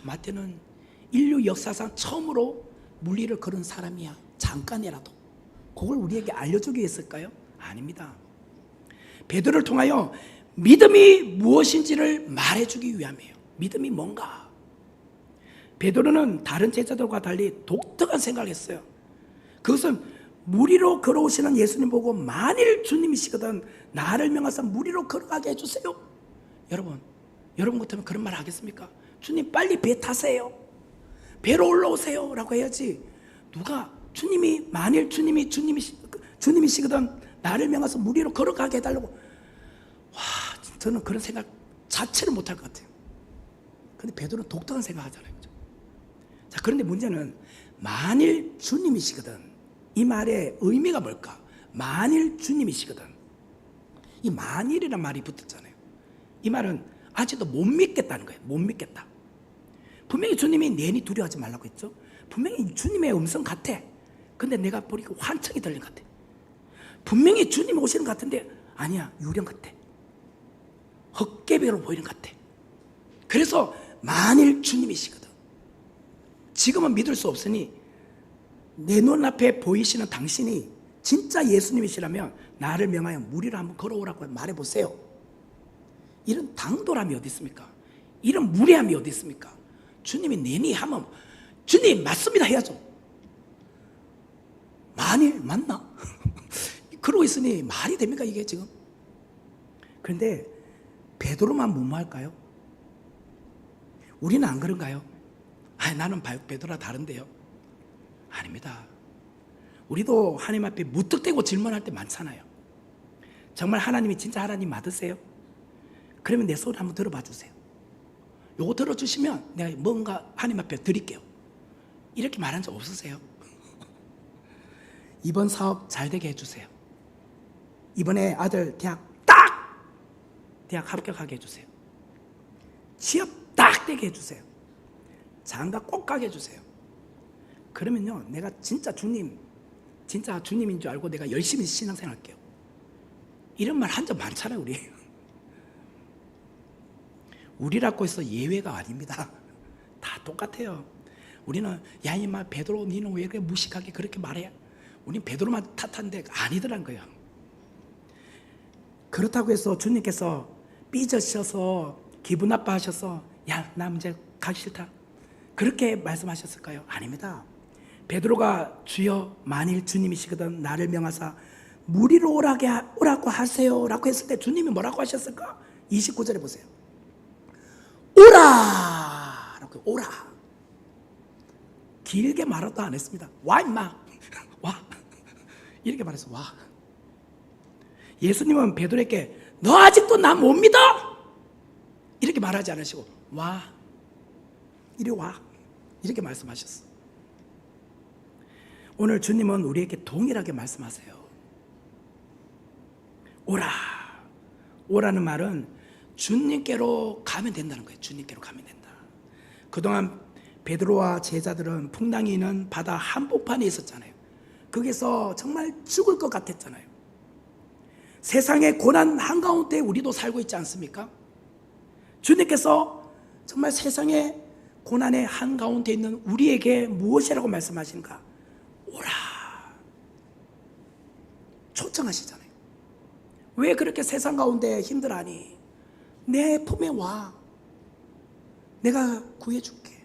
마태는 인류 역사상 처음으로 물 위를 걸은 사람이야, 잠깐이라도. 그걸 우리에게 알려주기 위해서일까요? 아닙니다. 베드로를 통하여 믿음이 무엇인지를 말해주기 위함이에요. 믿음이 뭔가. 베드로는 다른 제자들과 달리 독특한 생각을 했어요. 그것은 물 위로 걸어오시는 예수님 보고 만일 주님이시거든 나를 명하사 물 위로 걸어가게 해주세요. 여러분 같으면 그런 말 하겠습니까? 주님 빨리 배 타세요, 배로 올라오세요 라고 해야지. 누가 주님이 만일 주님이시거든 나를 명하사 물 위로 걸어가게 해달라고. 와, 저는 그런 생각 자체를 못할 것 같아요. 근데 베드로는 독특한 생각하잖아요. 그죠? 자, 그런데 문제는 만일 주님이시거든. 이 말의 의미가 뭘까? 만일 주님이시거든. 이 만일이란 말이 붙었잖아요. 이 말은 아직도 못 믿겠다는 거예요. 못 믿겠다. 분명히 주님이 내니 두려워하지 말라고 했죠. 분명히 주님의 음성 같아. 근데 내가 보니까 환청이 들린 것 같아. 분명히 주님 오시는 것 같은데 아니야, 유령 같아. 헛개비로 보이는 것 같아. 그래서 만일 주님이시거든. 지금은 믿을 수 없으니 내 눈앞에 보이시는 당신이 진짜 예수님이시라면 나를 명하여 무리를 한번 걸어오라고 말해보세요. 이런 당돌함이 어디 있습니까? 이런 무례함이 어디 있습니까? 주님이 내니 하면 주님 맞습니다 해야죠. 만일 맞나? 그러고 있으니 말이 됩니까 이게 지금? 그런데 베드로만 무모할까요? 우리는 안 그런가요? 나는 베드로와 다른데요. 아닙니다. 우리도 하나님 앞에 무턱대고 질문할 때 많잖아요. 정말 하나님이 진짜 하나님 맞으세요? 그러면 내 소리 한번 들어봐 주세요. 요거 들어주시면 내가 뭔가 하나님 앞에 드릴게요. 이렇게 말한 적 없으세요? 이번 사업 잘 되게 해주세요. 이번에 아들 대학 합격하게 해주세요. 취업 딱 되게 해주세요. 장가 꼭 가게 해주세요. 그러면요, 내가 진짜 주님인 줄 알고 내가 열심히 신앙생활 할게요. 이런 말 한 적 많잖아요, 우리. 우리라고 해서 예외가 아닙니다. 다 똑같아요. 우리는 야 이마 베드로 니는 왜 그렇게 무식하게 그렇게 말해? 우린 베드로만 탓한데 아니더란 거예요. 그렇다고 해서 주님께서 삐져셔서 기분 나빠하셔서 야 나 이제 가기 싫다 그렇게 말씀하셨을까요? 아닙니다. 베드로가 주여 만일 주님이시거든 나를 명하사 무리로 오라고 하세요 라고 했을 때 주님이 뭐라고 하셨을까? 29절에 보세요. 오라! 라고 오라. 길게 말도 안 했습니다. 와 임마 와 이렇게 말해서 와. 예수님은 베드로에게 너 아직도 나 못 믿어? 이렇게 말하지 않으시고 와 이리 와 이렇게 말씀하셨어. 오늘 주님은 우리에게 동일하게 말씀하세요. 오라. 오라는 말은 주님께로 가면 된다는 거예요. 주님께로 가면 된다. 그동안 베드로와 제자들은 풍랑이 있는 바다 한복판에 있었잖아요. 거기서 정말 죽을 것 같았잖아요. 세상의 고난 한가운데 우리도 살고 있지 않습니까? 주님께서 정말 세상의 고난의 한가운데 있는 우리에게 무엇이라고 말씀하시는가? 오라. 초청하시잖아요. 왜 그렇게 세상 가운데 힘들어하니? 내 품에 와. 내가 구해줄게.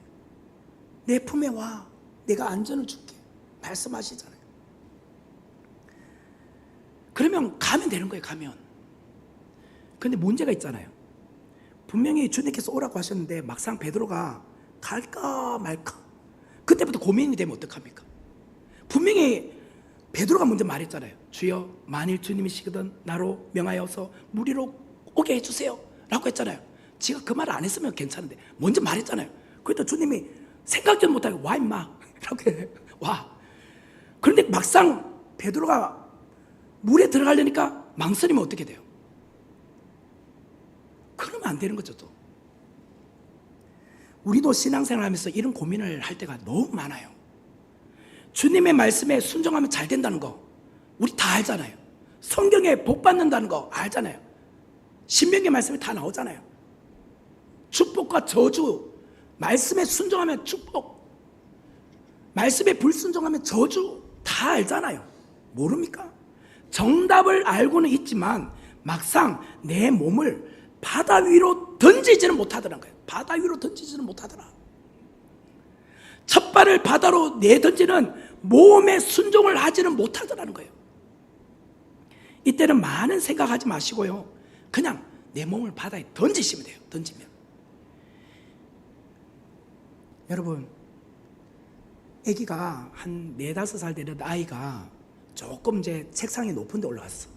내 품에 와. 내가 안전을 줄게. 말씀하시잖아요. 그러면 가면 되는 거예요. 가면. 그런데 문제가 있잖아요. 분명히 주님께서 오라고 하셨는데 막상 베드로가 갈까 말까 그때부터 고민이 되면 어떡합니까? 분명히 베드로가 먼저 말했잖아요. 주여 만일 주님이시거든 나로 명하여서 무리로 오게 해주세요 라고 했잖아요. 지가 그 말을 안 했으면 괜찮은데 먼저 말했잖아요. 그래도 주님이 생각도 못하게 와 임마 이렇게 와. 그런데 막상 베드로가 물에 들어가려니까 망설이면 어떻게 돼요? 그러면 안 되는 거죠. 또 우리도 신앙생활 하면서 이런 고민을 할 때가 너무 많아요. 주님의 말씀에 순종하면 잘 된다는 거 우리 다 알잖아요. 성경에 복 받는다는 거 알잖아요. 신명기 말씀에 다 나오잖아요. 축복과 저주, 말씀에 순종하면 축복, 말씀에 불순종하면 저주 다 알잖아요. 모릅니까? 정답을 알고는 있지만 막상 내 몸을 바다 위로 던지지는 못하더란 거예요. 바다 위로 던지지는 못하더라. 첫 발을 바다로 내던지는 몸에 순종을 하지는 못하더라는 거예요. 이때는 많은 생각하지 마시고요. 그냥 내 몸을 바다에 던지시면 돼요. 던지면. 여러분, 아기가 한 4-5살 되는 아이가 조금 이제 책상이 높은 데 올라갔어.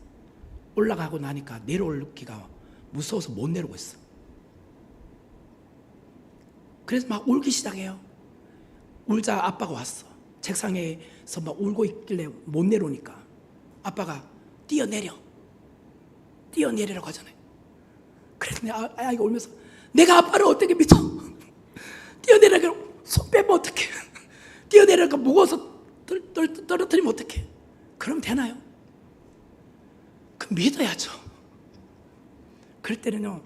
올라가고 나니까 내려올기가 무서워서 못 내려오고 있어. 그래서 막 울기 시작해요. 울자 아빠가 왔어. 책상에서 막 울고 있길래 못 내려오니까 아빠가 뛰어내리라고 하잖아요. 그래서 아이가 울면서 내가 아빠를 어떻게 믿어? 뛰어내리라고 손 빼면 어떡해? 뛰어내리라고 무거워서 떨어뜨리면 어떡해? 그럼 되나요? 그 믿어야죠. 그럴 때는요,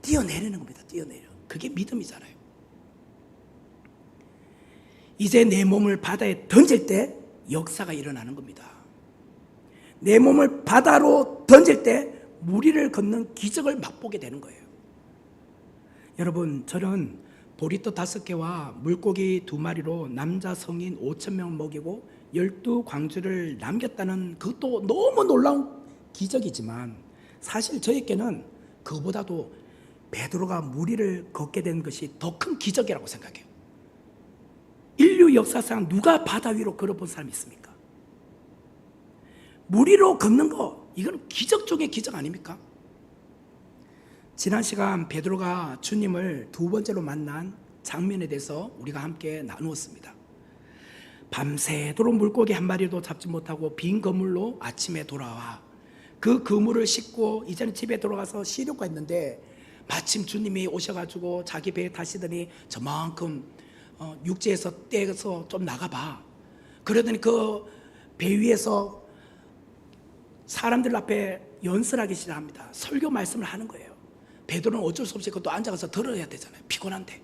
뛰어내리는 겁니다. 뛰어내려. 그게 믿음이잖아요. 이제 내 몸을 바다에 던질 때 역사가 일어나는 겁니다. 내 몸을 바다로 던질 때 무리를 걷는 기적을 맛보게 되는 거예요. 여러분, 저는 보리떡 5개와 물고기 2마리로 남자 성인 5,000명 먹이고 12광주를 남겼다는 그것도 너무 놀라운 기적이지만 사실 저에게는 그보다도 베드로가 무리를 걷게 된 것이 더 큰 기적이라고 생각해요. 인류 역사상 누가 바다 위로 걸어본 사람이 있습니까? 무리로 걷는 거, 이건 기적 중의 기적 아닙니까? 지난 시간 베드로가 주님을 2번째로 만난 장면에 대해서 우리가 함께 나누었습니다. 밤새도록 물고기 한 마리도 잡지 못하고 빈 그물로 아침에 돌아와 그 그물을 싣고 이제는 집에 돌아가서 쉬려고 했는데 마침 주님이 오셔가지고 자기 배에 타시더니 저만큼 육지에서 떼서 좀 나가봐. 그러더니 그 배 위에서 사람들 앞에 연설하기 시작합니다. 설교 말씀을 하는 거예요. 베드로는 어쩔 수 없이 그것도 앉아서 들어야 되잖아요. 피곤한데.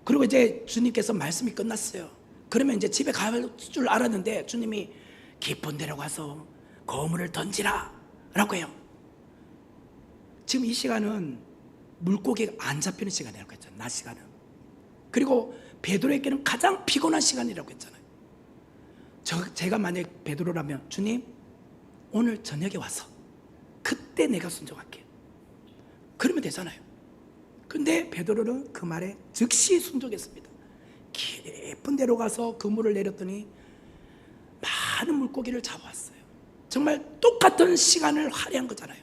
그리고 이제 주님께서 말씀이 끝났어요. 그러면 이제 집에 갈 줄 알았는데 주님이 깊은 데로 가서 그물을 던지라 라고 해요. 지금 이 시간은 물고기가 안 잡히는 시간이라고 했잖아요. 낮 시간은. 그리고 베드로에게는 가장 피곤한 시간이라고 했잖아요. 제가 만약 베드로라면 주님 오늘 저녁에 와서 그때 내가 순종할게요. 그러면 되잖아요. 근데 베드로는 그 말에 즉시 순종했습니다. 깊은 데로 가서 그물을 내렸더니 많은 물고기를 잡아왔어요. 정말 똑같은 시간을 할애한 거잖아요.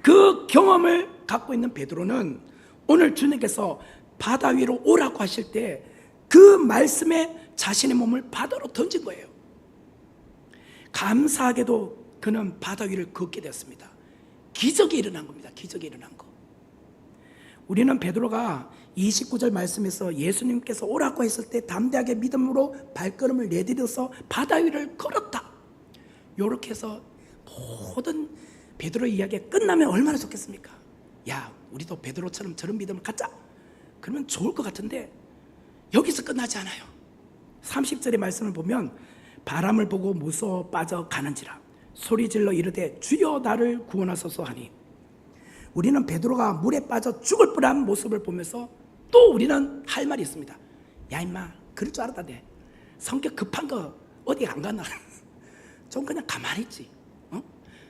그 경험을 갖고 있는 베드로는 오늘 주님께서 바다 위로 오라고 하실 때 그 말씀에 자신의 몸을 바다로 던진 거예요. 감사하게도 그는 바다 위를 걷게 되었습니다. 기적이 일어난 겁니다. 기적이 일어난 거. 우리는 베드로가 29절 말씀에서 예수님께서 오라고 했을 때 담대하게 믿음으로 발걸음을 내디뎌서 바다 위를 걸었다. 이렇게 해서 모든 베드로의 이야기가 끝나면 얼마나 좋겠습니까? 야, 우리도 베드로처럼 저런 믿음을 갖자. 그러면 좋을 것 같은데 여기서 끝나지 않아요. 30절의 말씀을 보면 바람을 보고 무서워 빠져가는지라 소리질러 이르되 주여 나를 구원하소서 하니, 우리는 베드로가 물에 빠져 죽을 뻔한 모습을 보면서 또 우리는 할 말이 있습니다. 야 임마, 그럴 줄 알았다. 내 성격 급한 거 어디 안 가나. 좀 그냥 가만히 있지.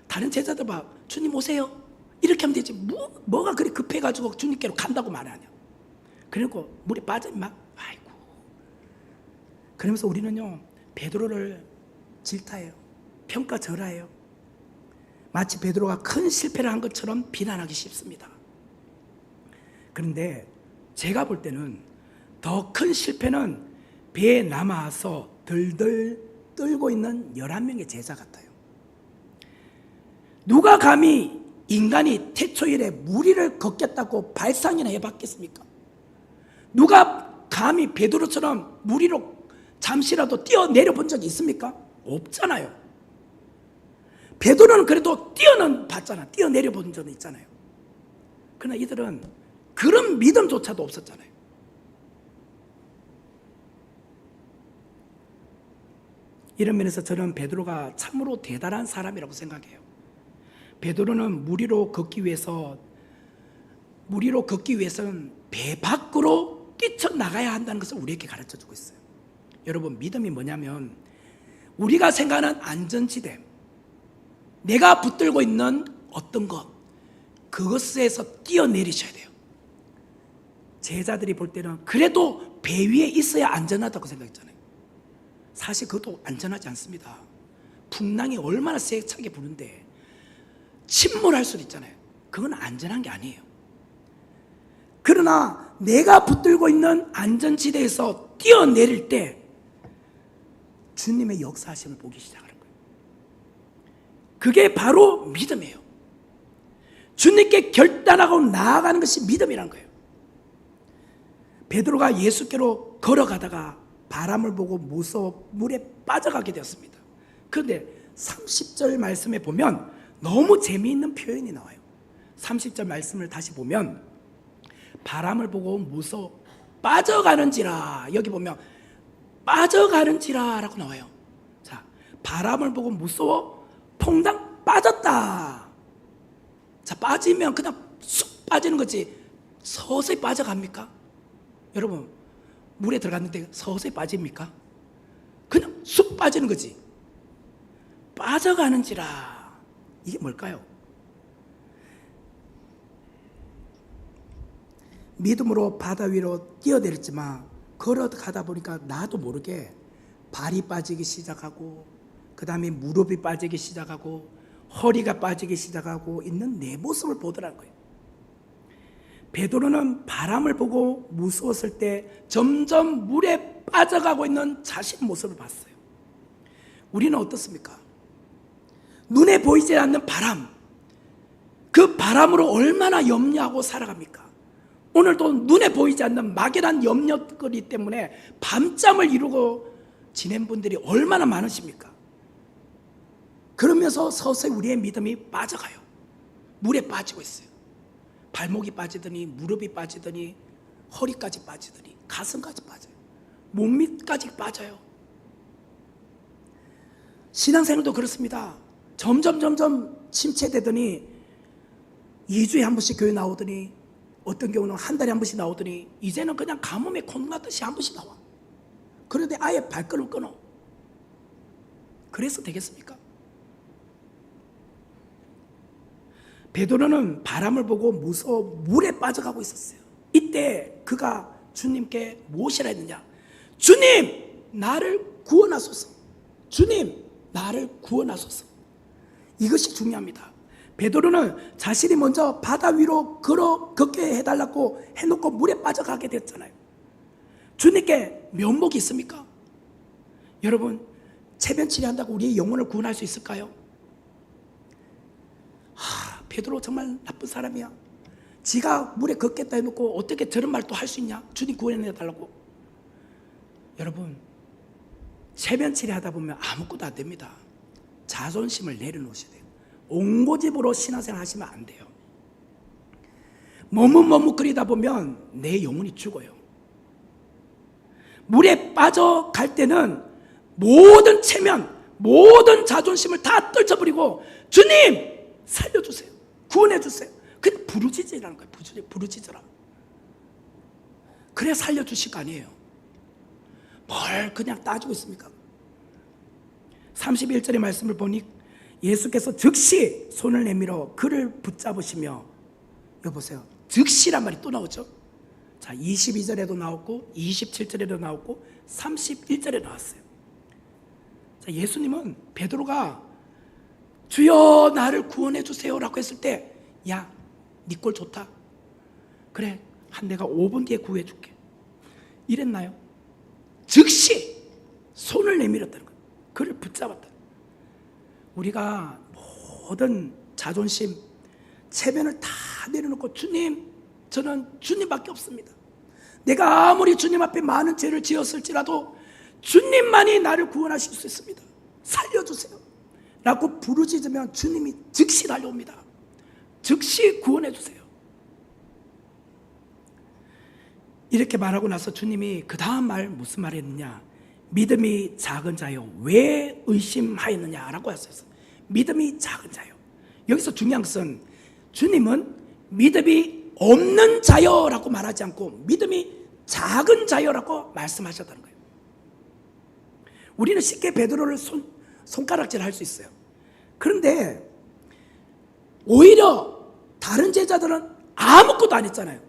다른 제자들 봐, 주님 오세요 이렇게 하면 되지. 뭐가 그리 급해가지고 주님께로 간다고 말하냐. 그리고 물에 빠져 임마. 아이고. 그러면서 우리는요 베드로를 질타해요. 평가절하해요. 마치 베드로가 큰 실패를 한 것처럼 비난하기 쉽습니다. 그런데 제가 볼 때는 더 큰 실패는 배에 남아서 들들 떨고 있는 11명의 제자 같아요. 누가 감히 인간이 태초일에 무리를 걷겠다고 발상이나 해봤겠습니까? 누가 감히 베드로처럼 무리로 잠시라도 뛰어내려 본 적이 있습니까? 없잖아요. 베드로는 그래도 뛰어는 봤잖아. 뛰어내려 본 적은 있잖아요. 그러나 이들은 그런 믿음조차도 없었잖아요. 이런 면에서 저는 베드로가 참으로 대단한 사람이라고 생각해요. 베드로는 무리로 걷기 위해서는 배 밖으로 뛰쳐나가야 한다는 것을 우리에게 가르쳐주고 있어요. 여러분, 믿음이 뭐냐면 우리가 생각하는 안전지대, 내가 붙들고 있는 어떤 것, 그것에서 뛰어내리셔야 돼요. 제자들이 볼 때는 그래도 배 위에 있어야 안전하다고 생각했잖아요. 사실 그것도 안전하지 않습니다. 풍랑이 얼마나 세차게 부는데 침몰할 수도 있잖아요. 그건 안전한 게 아니에요. 그러나 내가 붙들고 있는 안전지대에서 뛰어내릴 때 주님의 역사하심을 보기 시작하는 거예요. 그게 바로 믿음이에요. 주님께 결단하고 나아가는 것이 믿음이라는 거예요. 베드로가 예수께로 걸어가다가 바람을 보고 무서워 물에 빠져가게 되었습니다. 그런데 30절 말씀에 보면 너무 재미있는 표현이 나와요. 30절 말씀을 다시 보면 바람을 보고 무서워 빠져가는지라, 여기 보면 빠져가는지라 라고 나와요. 자, 바람을 보고 무서워 퐁당 빠졌다. 자, 빠지면 그냥 쑥 빠지는 거지 서서히 빠져갑니까? 여러분, 물에 들어갔는데 서서히 빠집니까? 그냥 쑥 빠지는 거지. 빠져가는지라, 이게 뭘까요? 믿음으로 바다 위로 뛰어내렸지만 걸어가다 보니까 나도 모르게 발이 빠지기 시작하고, 그 다음에 무릎이 빠지기 시작하고, 허리가 빠지기 시작하고 있는 내 모습을 보더라는 거예요. 베드로는 바람을 보고 무서웠을 때 점점 물에 빠져가고 있는 자신의 모습을 봤어요. 우리는 어떻습니까? 눈에 보이지 않는 바람, 그 바람으로 얼마나 염려하고 살아갑니까? 오늘도 눈에 보이지 않는 막연한 염려거리 때문에 밤잠을 이루고 지낸 분들이 얼마나 많으십니까? 그러면서 서서히 우리의 믿음이 빠져가요. 물에 빠지고 있어요. 발목이 빠지더니 무릎이 빠지더니 허리까지 빠지더니 가슴까지 빠져요. 몸밑까지 빠져요. 신앙생활도 그렇습니다. 점점 침체되더니 2주에 한 번씩 교회 나오더니, 어떤 경우는 한 달에 한 번씩 나오더니 이제는 그냥 가뭄에 콩나듯이 한 번씩 나와. 그런데 아예 발걸음을 끊어. 그래서 되겠습니까? 베드로는 바람을 보고 무서워 물에 빠져가고 있었어요. 이때 그가 주님께 무엇이라 했느냐? 주님, 나를 구원하소서. 주님, 나를 구원하소서. 이것이 중요합니다. 베드로는 자신이 먼저 바다 위로 걷게 해달라고 해놓고 물에 빠져가게 됐잖아요. 주님께 면목이 있습니까? 여러분, 체면 치료한다고 우리의 영혼을 구원할 수 있을까요? 베드로 정말 나쁜 사람이야. 지가 물에 걷겠다 해놓고 어떻게 저런 말도 할 수 있냐? 주님 구원해달라고. 여러분, 체면 치료하다 보면 아무것도 안 됩니다. 자존심을 내려놓으셔야 돼요. 옹고집으로 신앙생활 하시면 안 돼요. 머뭇머뭇거리다 보면 내 영혼이 죽어요. 물에 빠져갈 때는 모든 체면, 모든 자존심을 다 떨쳐버리고 주님 살려주세요, 구원해주세요. 그게 부르짖으라는 거예요. 부르짖으라. 그래 살려주실 거 아니에요. 뭘 그냥 따지고 있습니까? 31절의 말씀을 보니 예수께서 즉시 손을 내밀어 그를 붙잡으시며, 여보세요, 즉시란 말이 또 나오죠. 자, 22절에도 나왔고 27절에도 나왔고 31절에 나왔어요. 자, 예수님은 베드로가 주여 나를 구원해 주세요 라고 했을 때, 야, 네 꼴 좋다, 그래 한 내가 5분 뒤에 구해 줄게 이랬나요? 즉시 손을 내밀었다는 거예요. 그를 붙잡았다. 우리가 모든 자존심, 체면을 다 내려놓고 주님, 저는 주님밖에 없습니다. 내가 아무리 주님 앞에 많은 죄를 지었을지라도 주님만이 나를 구원하실 수 있습니다. 살려주세요 라고 부르짖으면 주님이 즉시 달려옵니다. 즉시 구원해 주세요. 이렇게 말하고 나서 주님이 그 다음 말 무슨 말 했느냐? 믿음이 작은 자요, 왜 의심하였느냐 라고 하셨어요. 믿음이 작은 자요. 여기서 중요한 것은 주님은 믿음이 없는 자요 라고 말하지 않고 믿음이 작은 자요 라고 말씀하셨다는 거예요. 우리는 쉽게 베드로를 손가락질 할 수 있어요. 그런데 오히려 다른 제자들은 아무것도 안 했잖아요.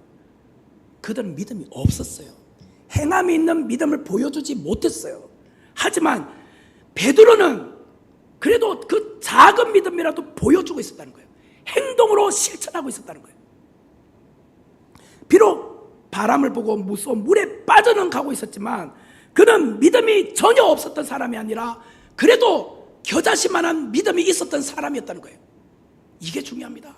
그들은 믿음이 없었어요. 행함이 있는 믿음을 보여주지 못했어요. 하지만 베드로는 그래도 그 작은 믿음이라도 보여주고 있었다는 거예요. 행동으로 실천하고 있었다는 거예요. 비록 바람을 보고 무서워 물에 빠져는 가고 있었지만 그는 믿음이 전혀 없었던 사람이 아니라 그래도 겨자씨만한 믿음이 있었던 사람이었다는 거예요. 이게 중요합니다.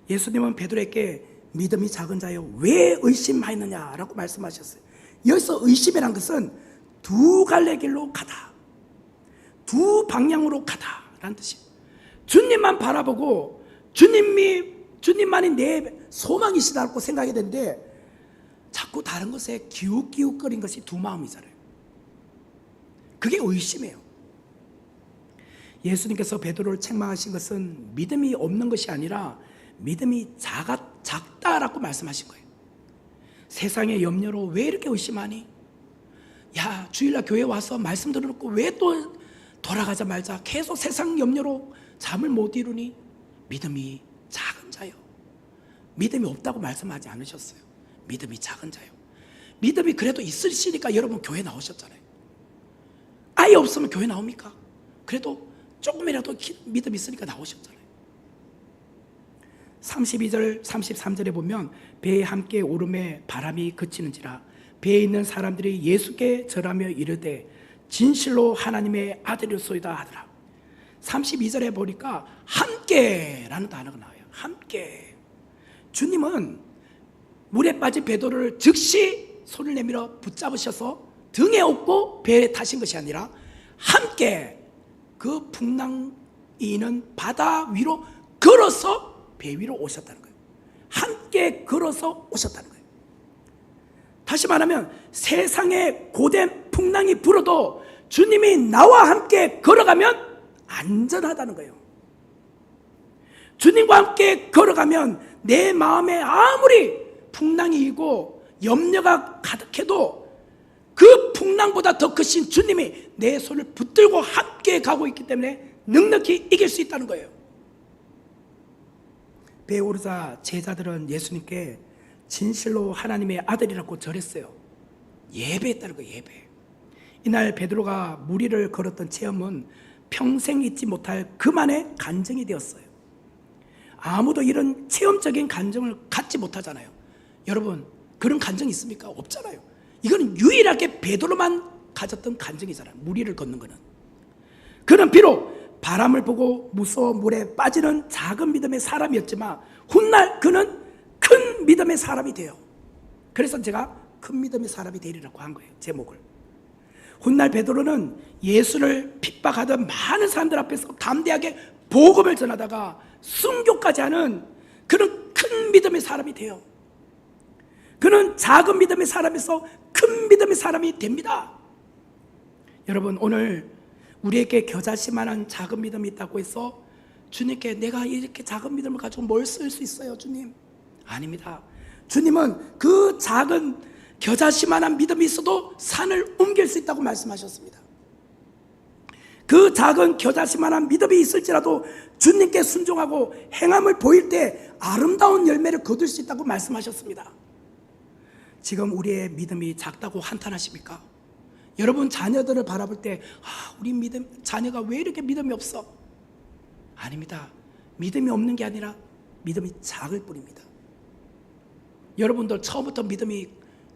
예수님은 베드로에게 믿음이 작은 자여 왜 의심하였느냐라고 말씀하셨어요. 여기서 의심이란 것은 두 갈래 길로 가다, 두 방향으로 가다라는 뜻이에요. 주님만 바라보고 주님만이 내 소망이시다고 생각이 되는데 자꾸 다른 것에 기웃기웃거린 것이 두 마음이잖아요. 그게 의심이에요. 예수님께서 베드로를 책망하신 것은 믿음이 없는 것이 아니라 믿음이 작다라고 말씀하신 거예요. 세상의 염려로 왜 이렇게 의심하니? 야, 주일날 교회 와서 말씀 들어놓고 왜 또 돌아가자 말자 계속 세상 염려로 잠을 못 이루니? 믿음이 작은 자요. 믿음이 없다고 말씀하지 않으셨어요. 믿음이 작은 자요. 믿음이 그래도 있으시니까 여러분 교회 나오셨잖아요. 아예 없으면 교회 나옵니까? 그래도 조금이라도 믿음이 있으니까 나오셨잖아요. 32절 33절에 보면 배에 함께 오름에 바람이 그치는지라 배에 있는 사람들이 예수께 절하며 이르되 진실로 하나님의 아들이소이다 하더라. 32절에 보니까 함께라는 단어가 나와요. 함께. 주님은 물에 빠진 베드로를 즉시 손을 내밀어 붙잡으셔서 등에 업고 배에 타신 것이 아니라 함께 그 풍랑이 있는 바다 위로 걸어서 배 위로 오셨다는 거예요. 함께 걸어서 오셨다는 거예요. 다시 말하면 세상에 고된 풍랑이 불어도 주님이 나와 함께 걸어가면 안전하다는 거예요. 주님과 함께 걸어가면 내 마음에 아무리 풍랑이 일고 염려가 가득해도 그 풍랑보다 더 크신 주님이 내 손을 붙들고 함께 가고 있기 때문에 넉넉히 이길 수 있다는 거예요. 배에 오르자 제자들은 예수님께 진실로 하나님의 아들이라고 절했어요. 예배했다는 거예요. 예배. 이날 베드로가 무리를 걸었던 체험은 평생 잊지 못할 그만의 간증이 되었어요. 아무도 이런 체험적인 간증을 갖지 못하잖아요. 여러분 그런 간증이 있습니까? 없잖아요. 이거는 유일하게 베드로만 가졌던 간증이잖아요. 무리를 걷는 거는. 그는 비록 바람을 보고 무서워 물에 빠지는 작은 믿음의 사람이었지만 훗날 그는 큰 믿음의 사람이 돼요. 그래서 제가 큰 믿음의 사람이 되리라고 한 거예요. 제목을. 훗날 베드로는 예수를 핍박하던 많은 사람들 앞에서 담대하게 복음을 전하다가 순교까지 하는 그런 큰 믿음의 사람이 돼요. 그는 작은 믿음의 사람에서 큰 믿음의 사람이 됩니다. 여러분 오늘 우리에게 겨자씨만한 작은 믿음이 있다고 해서 주님께 내가 이렇게 작은 믿음을 가지고 뭘 쓸 수 있어요 주님? 아닙니다. 주님은 그 작은 겨자씨만한 믿음이 있어도 산을 옮길 수 있다고 말씀하셨습니다. 그 작은 겨자씨만한 믿음이 있을지라도 주님께 순종하고 행함을 보일 때 아름다운 열매를 거둘 수 있다고 말씀하셨습니다. 지금 우리의 믿음이 작다고 한탄하십니까? 여러분 자녀들을 바라볼 때 우리 자녀가 왜 이렇게 믿음이 없어? 아닙니다. 믿음이 없는 게 아니라 믿음이 작을 뿐입니다. 여러분들 처음부터 믿음이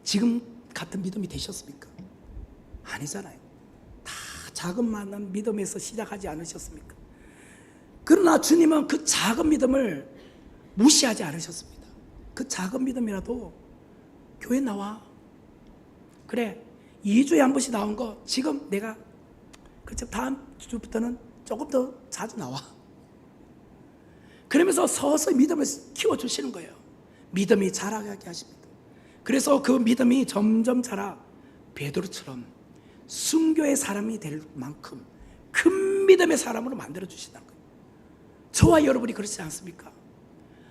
지금 같은 믿음이 되셨습니까? 아니잖아요. 다 작은 믿음에서 시작하지 않으셨습니까? 그러나 주님은 그 작은 믿음을 무시하지 않으셨습니다. 그 작은 믿음이라도 교회 나와. 그래 2주에 한 번씩 나온 거 지금 내가 다음 주부터는 조금 더 자주 나와. 그러면서 서서히 믿음을 키워주시는 거예요. 믿음이 자라게 하십니다. 그래서 그 믿음이 점점 자라 베드로처럼 순교의 사람이 될 만큼 큰 믿음의 사람으로 만들어주신다는 거예요. 저와 여러분이 그렇지 않습니까?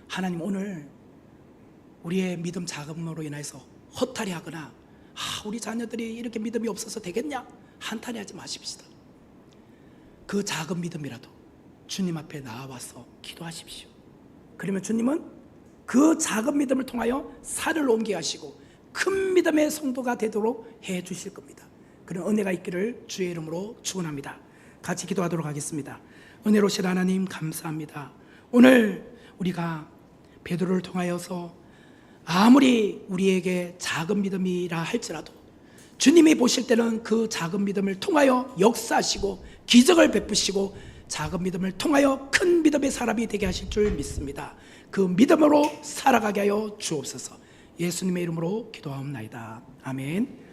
하나님 오늘 우리의 믿음 작음으로 인해서 허탈해하거나 우리 자녀들이 이렇게 믿음이 없어서 되겠냐? 한탄해하지 마십시다. 그 작은 믿음이라도 주님 앞에 나와서 기도하십시오. 그러면 주님은 그 작은 믿음을 통하여 산을 옮게 하시고 큰 믿음의 성도가 되도록 해 주실 겁니다. 그런 은혜가 있기를 주의 이름으로 축원합니다. 같이 기도하도록 하겠습니다. 은혜로우신 하나님 감사합니다. 오늘 우리가 베드로를 통하여서 아무리 우리에게 작은 믿음이라 할지라도 주님이 보실 때는 그 작은 믿음을 통하여 역사하시고 기적을 베푸시고 작은 믿음을 통하여 큰 믿음의 사람이 되게 하실 줄 믿습니다. 그 믿음으로 살아가게 하여 주옵소서. 예수님의 이름으로 기도하옵나이다. 아멘.